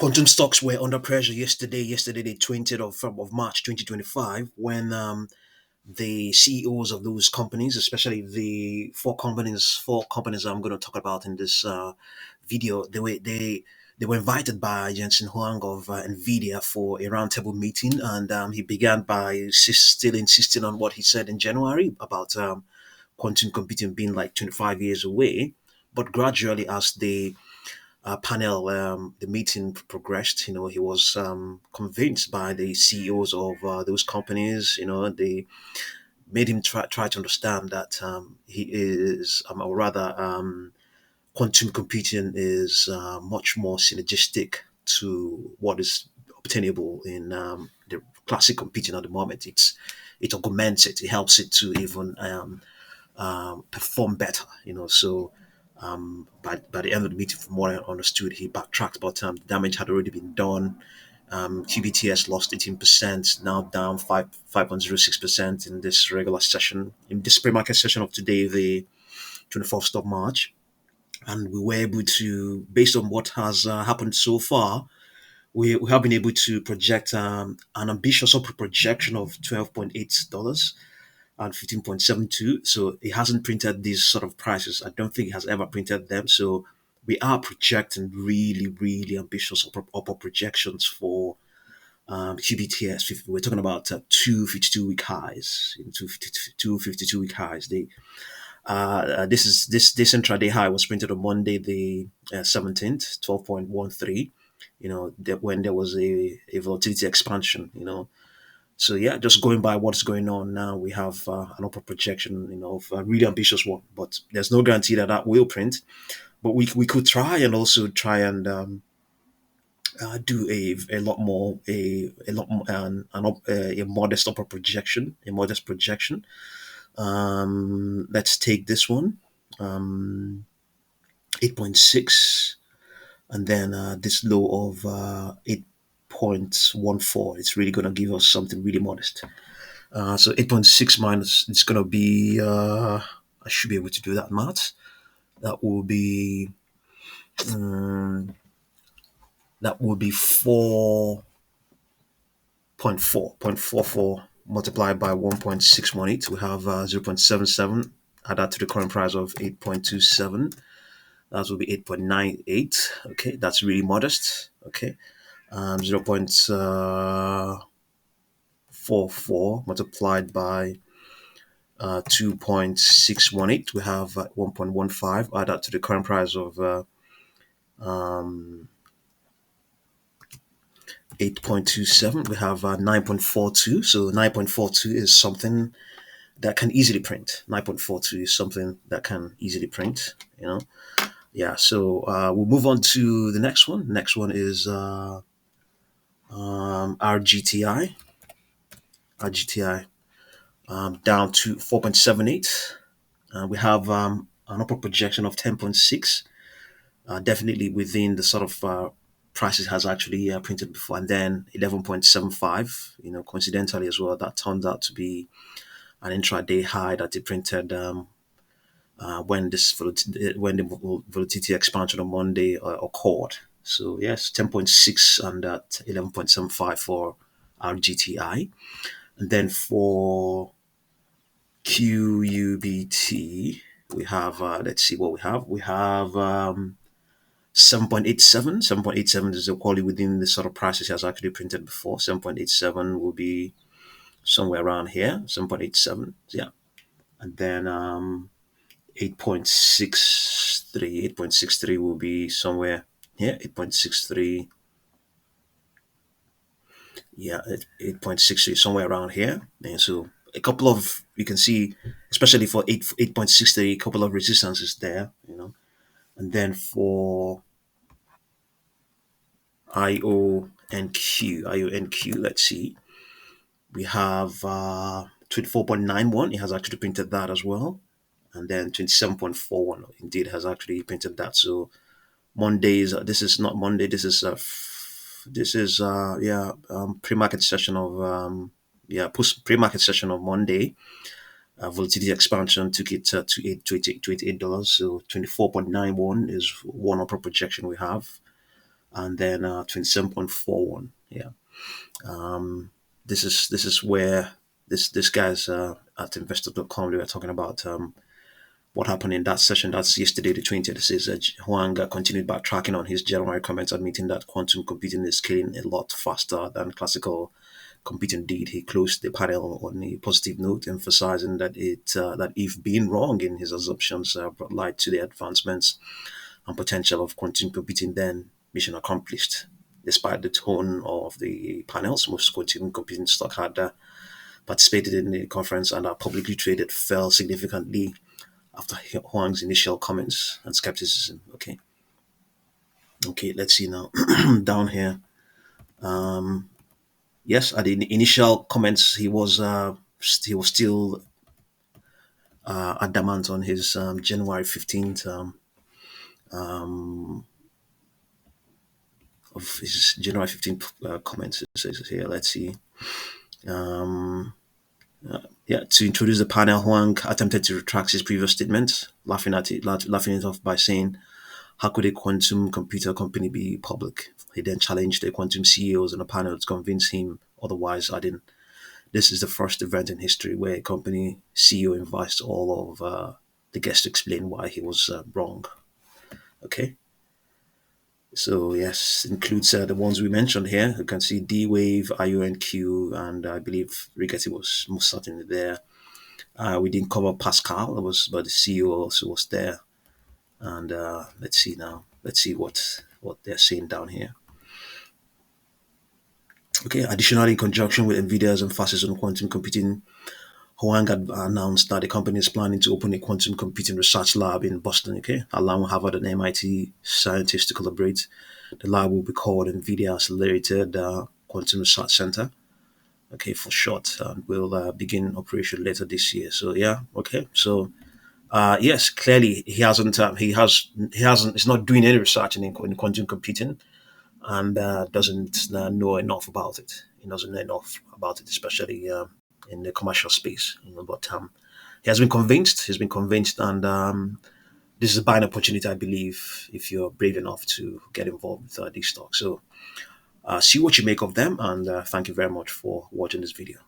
Quantum stocks were under pressure yesterday. Yesterday, the 20th of March 2025, when the CEOs of those companies, especially the four companies I'm going to talk about in this video, they were invited by Jensen Huang of Nvidia for a roundtable meeting, and he began by still insisting on what he said in January about quantum computing being like 25 years away. But gradually, as the meeting progressed, he was convinced by the CEOs of those companies. They made him try to understand that he is, or rather, quantum computing is much more synergistic to what is obtainable in the classic computing at the moment. It augments it. It helps it to even perform better. So by the end of the meeting, from what I understood, he backtracked, but the damage had already been done. QBTS lost 18%, now down 5.06% in this regular session, in this pre-market session of today, the 24th of March. And we were able to, based on what has happened so far, we have been able to project an ambitious upper projection of $12.8 and 15.72. So it hasn't printed these sort of prices. I don't think it has ever printed them. So we are projecting really, really ambitious upper projections for QBTS. We're talking about two 52-week highs, two 52-week highs. This intraday high was printed on Monday, the 17th, 12.13. When there was a volatility expansion. So yeah, just going by what's going on now, we have an upper projection, of a really ambitious one. But there's no guarantee that that will print. But we could try and also try and do a lot more, a lot more, a modest upper projection, a modest projection. Let's take this one, 8.6, and then this low of 8.14. It's really going to give us something really modest. So 8.6 minus, it's going to be, I should be able to do that math. That will be, um, that will be 4.44 multiplied by 1.618. We have 0.77. Add that to the current price of 8.27. That will be 8.98. Okay, that's really modest. Okay, 0.44 multiplied by 2.618. We have 1.15. Add that to the current price of um, 8.27. We have 9.42. So 9.42 is something that can easily print. 9.42 is something that can easily print. Yeah. So we'll move on to the next one. Next one is RGTI. RGTI down to 4.78. We have an upper projection of 10.6. Definitely within the sort of prices has actually printed before, and then 11.75. Coincidentally as well, that turned out to be an intraday high that it printed when the volatility expansion on Monday occurred. So yes, 10.6 and at 11.75 for RGTI, and then for QUBT we have, let's see what we have. We have 7.87. 7.87 is equally within the sort of prices he has actually printed before. 7.87 will be somewhere around here. 7.87, yeah. And then 8.63. 8.63 will be somewhere here. 8.63. Yeah, 8.63 somewhere around here. And so a couple of, you can see, especially for 8.63, a couple of resistances there. And then for IONQ, let's see. We have 24.91. It has actually printed that as well. And then 27.41 indeed has actually printed that. So Mondays, this is not Monday, pre-market session of post pre-market session of Monday. Volatility expansion took it to $88. So 24.91 is one upper projection we have. and then 27.41. Yeah. Um, this is where this guy's at investor.com, they were talking about what happened in that session. That's yesterday, the 20th. It says Huang continued backtracking on his January comments, admitting that quantum computing is scaling a lot faster than classical computing did. He closed the panel on a positive note, emphasizing that if being wrong in his assumptions brought light to the advancements and potential of quantum computing, then mission accomplished. Despite the tone of the panels, most quantum computing stock had participated in the conference and are publicly traded fell significantly after Huang's initial comments and skepticism. Okay, let's see now. Down here. Yes, at the initial comments, he was still adamant on his January 15th of his January 15th comments. It says here, let's see. Um, yeah, to introduce the panel, Huang attempted to retract his previous statement, laughing it off by saying, "How could a quantum computer company be public?" He then challenged the quantum CEOs on a panel to convince him otherwise, adding, "This is the first event in history where a company CEO invites all of the guests to explain why he was wrong." Okay, so yes, includes the ones we mentioned here. You can see D Wave, IONQ, and I believe Rigetti was most certainly there. We didn't cover Pascal, but the CEO also was there. And let's see now. Let's see what they're saying down here. Okay. Additionally, in conjunction with Nvidia's emphasis on quantum computing, Huang had announced that the company is planning to open a quantum computing research lab in Boston, okay, allowing Harvard and MIT scientists to collaborate. The lab will be called Nvidia Accelerated Quantum Research Center, okay, for short, and will begin operation later this year. So yeah, okay. So yes, clearly he hasn't he's not doing any research in quantum computing, and doesn't know enough about it. He doesn't know enough about it, especially in the commercial space. But he has been convinced. He's been convinced, and this is a buying opportunity, I believe, if you're brave enough to get involved with these stocks. So see what you make of them, and thank you very much for watching this video.